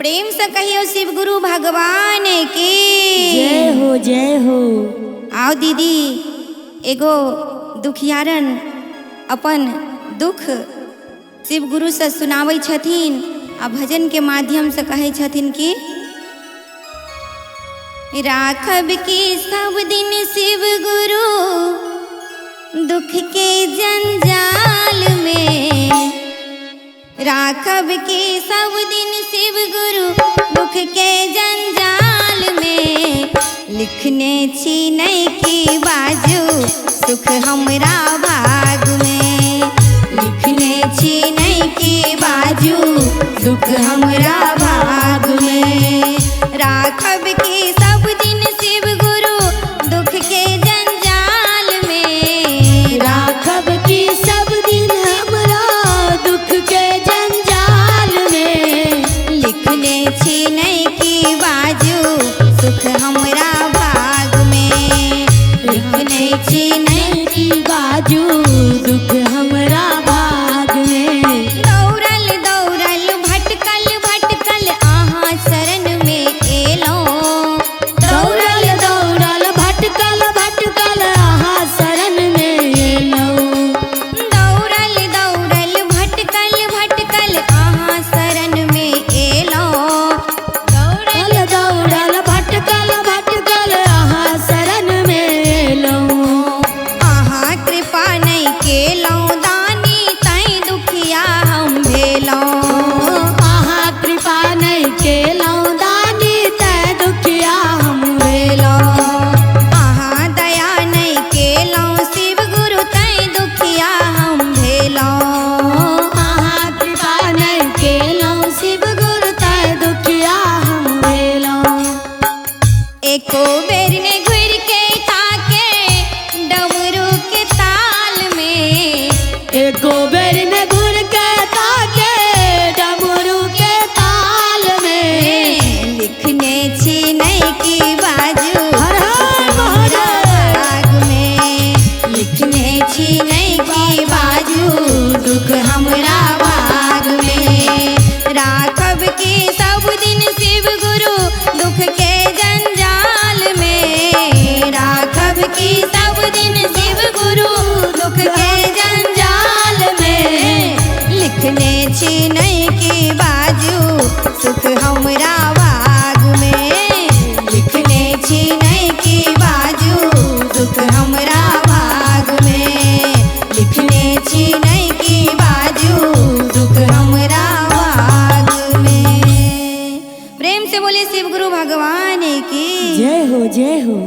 प्रेम से कहियो शिव गुरु भगवान की जय हो जय हो। आओ दीदी एगो दुखियारन अपन दुख शिव गुरु से सुनावे छथिन आ भजन के माध्यम से कहे छथिन कि राखब की सब दिन शिव गुरु दुख के जंजाल में, राखब की सब दिन शिव गुरु दुख के जंजाल में, लिखने छी नहीं की बाजू सुख हमरा भाग में, लिखने छी नहीं की बाजू दुख हमरा भाग में, राखब की सब दिन शिव गुरु दुख के जंजाल में, राखब की सब दिन हमरा दुख के जंजाल में, लिखने छी नहीं की बाजू सुख हमरा भाग में, लिखने छी नहीं की बाजू दुख हमरा भाग में, दौड़ल दौड़ल भटकल भटकल आहाँ शरण में एलो, दौड़ल दौड़ल भटकल भटकल आहाँ शरण में एलो, दौड़ल दौड़ल भटकल भटकल आहाँ शरण में एलो, दौड़ल दौड़ल भटकल भटकल आहाँ शरण में एलो, आहाँ कृपा नहीं केलो दानी तई दुखिया हम भेलो, आहाँ कृपा नहीं केलो दानी तै दुखिया हम भेलो, आहाँ दया नहीं केलो शिव गुरु तई दुखिया हम भेलो, आहाँ कृपा नहीं केलो शिव गुरु तै दुखिया हम भेलो, एको बेर ने घुर के ताके डमरू के ताल में, एको बेर में घुर के ताके डमरू के ताल में, लिखने छी नहीं की बाजू हर हर महादेव, भाग में, लिखने छी नहीं की बाजू दुख हमरा भाग में, राखब की सब दिन शिव गुरु दुख के जंजाल में, राखब की सब दिन शिव गुरु दुख के जंजाल में, लिखने छी नहीं की बाजू सुख हमरा भाग में, लिखने छी नहीं की बाजू दुख हमरा भाग में, लिखने छी नहीं की बाजू दुख हमरा भाग में। प्रेम से बोले शिव गुरु भगवान की जय हो जय हो।